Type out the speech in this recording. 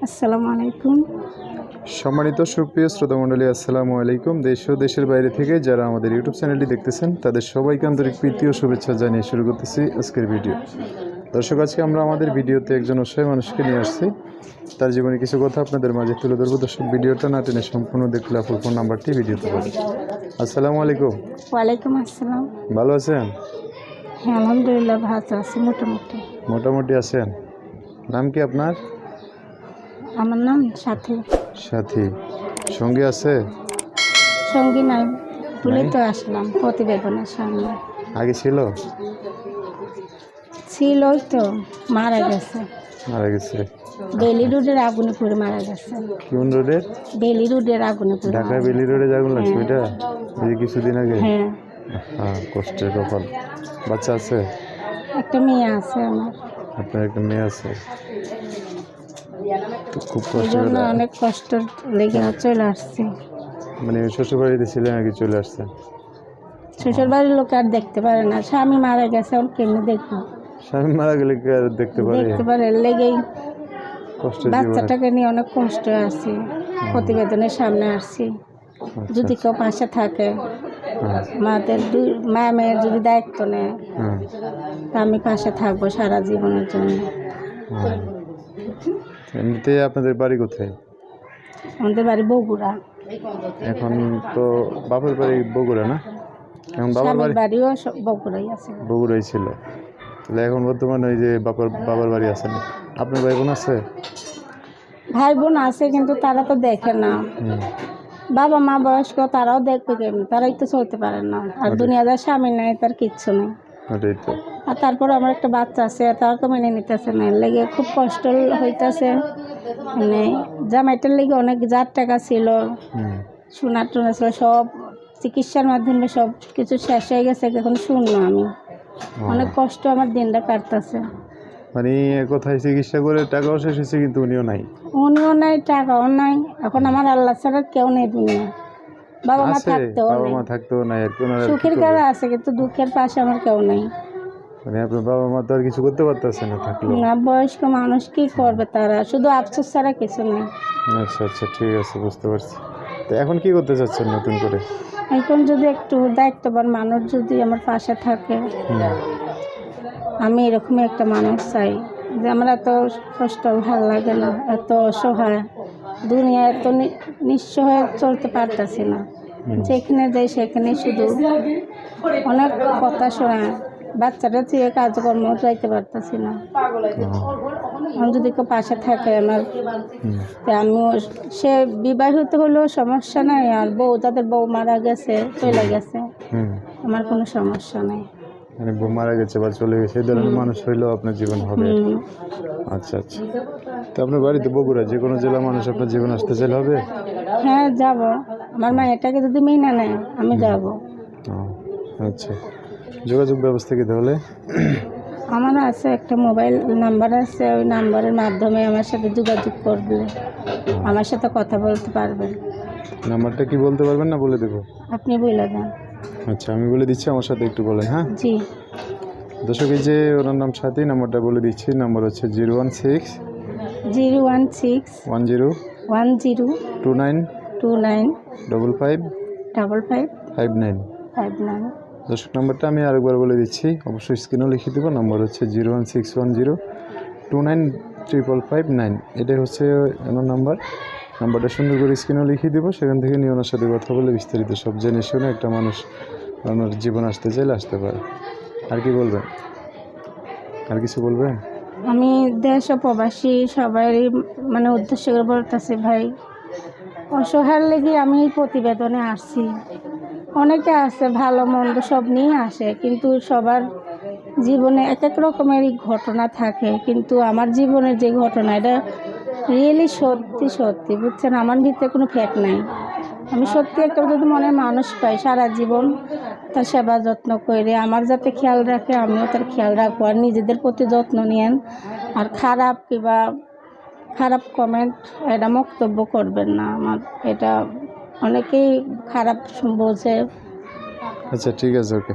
আসসালামু আলাইকুম। সম্মানিত সুপ্রিয় শ্রোতামণ্ডলী, আসসালামু আলাইকুম। দেশ ও দেশের বাইরে থেকে যারা আমাদের ইউটিউব চ্যানেলটি দেখতেছেন তাদের সবাইকে আন্তরিক প্রীতি ও শুভেচ্ছা জানিয়ে শুরু করতেছি আজকের ভিডিও। দর্শক, আজকে আমরা আমাদের ভিডিওতে একজন অসহায় মানুষকে নিয়ে আসছি। তার জীবনে কিছু কথা আপনাদের মাঝে তুলে ধরবো। দর্শক, ভিডিওটা না টেনে সম্পূর্ণ দেখলে আপনার ফোন নাম্বারটি ভিডিওতে পাবেন। আসসালামু আলাইকুম। ওয়ালাইকুম আসসালাম। ভালো আছেন? হ্যাঁ, আলহামদুলিল্লাহ ভালো আছি মোটামুটি। মোটামুটি আছেন। নাম কি আপনার? আমার নাম সাথী। সাথী। সঙ্গী আছে? সঙ্গী নাই, বলে তো আসলাম প্রতিবেদনের সামনে। আগে ছিল? ছিলই তো, মারা গেছে। মারা গেছে? বেলি রোডের আগুনে পুড়ে মারা গেছে। কোন রোডের? বেলি রোডের আগুনে পুড়ে। ঢাকা বেলি রোডে আগুন লাগছে ওইটা? এই কিছুদিন আগে? হ্যাঁ। হ্যাঁ, কষ্টের কপাল। বাচ্চা আছে? একটা মেয়ে আছে আমার। আপনার একটা মেয়ে আছে? তো খুব এই কষ্ট জন্য অনেক কষ্ট লেগে চলে আসছি। মানে শ্বশুর বাড়িতে ছিলেন নাকি চলে আসছেন? শ্বশুর বাড়ির লোক আর দেখতে পারে না, স্বামী মারা গেছে, ওর কেমনি দেখবো? স্বামী মারা গেলে কি আর দেখতে পারে? দেখতে পারে লেগেই কষ্টের জীবনে। বাচ্চাটাকে নিয়ে অনেক কষ্ট আছি, প্রতিবেদনের সামনে আসছি। যদি কেউ পাশে থাকে, মাদের মা মেয়ের যদি দায়িত্ব নেয়, তা আমি পাশে থাকবো সারা জীবনের জন্য। এমনিতে আপনাদের বাড়ি কোথায়? আমাদের বাড়ি বগুড়া। এখন তো বাপের বাড়ি বগুড়া না? এখন বাবার বাড়ি? বাড়িও বগুড়াই আছে। বগুড়াই ছিল। তাহলে এখন বর্তমানে ওই যে বাবার বাড়ি আছেন। আপনার ভাই বোন আছে? ভাই বোন আছে, কিন্তু তারা তো দেখে না। বাবা মা বয়স্ক, তারাও দেখবে কেমনি? তারাই তো চলতে পারে না। আর দুনিয়াদার স্বামী নাই, তার কিচ্ছু নেই। ওটাই তো। আর তারপর আমার একটা বাচ্চা আছে, তার তো মেনে নিতেছে না, লেগে খুব কষ্ট হইতেছে। মানে জামাইটার লেগে অনেক যার টাকা ছিল, সোনার টোনা ছিল, সব চিকিৎসার মাধ্যমে সব কিছু শেষ হয়ে গেছে। এখন শুনলো আমি অনেক কষ্ট আমার দিনটা কাটতেছে। মানে কোথায় চিকিৎসা করে টাকাও শেষ হয়েছে, কিন্তু উনিও নাই। উনিও নাই, টাকাও নাই। এখন আমার আল্লাহ ছাড়া কেউ নেই দুনিয়া। বাবা মা থাকতেও নাই আর কি। সুখের কারণে আছে, কিন্তু দুঃখের পাশে আমার কেউ নেই। মানে আপনার বাবা মা তো আর কিছু করতে পারতেছে না থাকলো না, বয়স্ক মানুষ কি করবে? তারা শুধু আফসোস ছাড়া কিছু নেই। আচ্ছা আচ্ছা, ঠিক আছে, বুঝতে পারছি। তো এখন কি করতে চাচ্ছেন নতুন করে? এখন যদি একটু দায়িত্ববান মানুষ যদি আমার পাশে থাকে, আমি এরকমই একটা মানুষ চাই যে আমার এত কষ্ট ভালো লাগে না, এত অসহায় দুনিয়া, এত নিঃস্ব হয়ে চলতে পারতেছি না। যেখানে যাই সেখানে শুধু অনেক কথা শোনায়, বাচ্চাটা চেয়ে কাজকর্ম যাইতে পারতেছি না। আমি যদি কেউ পাশে থাকে আমার, আমিও, সে বিবাহিত হলেও সমস্যা নাই, আর তাদের বউ মারা গেছে, চলে গেছে, আমার কোনো সমস্যা নেই। মানে বউ মারা গেছে বা চলে গেছে, এই ধরনের মানুষ হইলেও আপনার জীবন হবে। আচ্ছা আচ্ছা। তো আপনার বাড়িতে বগুড়া, যে কোনো জেলা মানুষ আপনার জীবন আসতে চাইলে হবে? হ্যাঁ, যাব। আমার মা এটাকে যদি মেনে নেয়, আমি যাব। আচ্ছা, যোগাযোগ ব্যবস্থা কি তাহলে? আমার আছে একটা মোবাইল নাম্বার আছে, ওই নাম্বারের মাধ্যমে আমার সাথে যোগাযোগ করবে, আমার সাথে কথা বলতে পারবেন। নাম্বারটা কি বলতে পারবেন না বলে দেবো? আপনি বলে দেন। আচ্ছা, আমি বলে দিচ্ছি, আমার সাথে একটু বলেন। হ্যাঁ জি। দর্শক, এই যে ওনার নাম সাথী, নাম্বারটা বলে দিচ্ছি। নাম্বার হচ্ছে 016 10 29 55 55 59। 59। দর্শক, নাম্বারটা আমি আরেকবার বলে দিচ্ছি, অবশ্যই স্ক্রিনেও লিখে দেবো। নাম্বার হচ্ছে 01610 29 এটাই হচ্ছে ওনার নাম্বারটা সুন্দর করে স্ক্রিনেও লিখে দেবো। সেখান থেকে নিয়ে ওনার সাথে কথা বলে বিস্তারিত সব জেনে শুনে একটা মানুষ ওনার জীবন আসতে চাইলে আসতে পারে। আর কি বলবেন? আর কিছু বলবেন? আমি দেশ ও প্রবাসী সবাই মানে উদ্দেশ্য করে বলতেছি, ভাই, অসহায় লেগে আমি এই প্রতিবেদনে আসছি। অনেকে আছে ভালো মন্দ সব নিয়ে আসে, কিন্তু সবার জীবনে এক এক রকমেরই ঘটনা থাকে। কিন্তু আমার জীবনের যে ঘটনা, এটা রিয়েলি সত্যি সত্যি, বুঝছেন? আমার ভিতরে কোনো ফেক নাই। আমি সত্যি একটা যদি মনে মানুষ পাই, সারা জীবন তার সেবা যত্ন করে আমার যাতে খেয়াল রাখে, আমিও তার খেয়াল রাখবো। আর নিজেদের প্রতি যত্ন নিয়েন। আর খারাপ কমেন্ট, এটা মন্তব্য করবেন না। আমার এটা অনেকেই খারাপ বোঝে। আচ্ছা, ঠিক আছে, ওকে।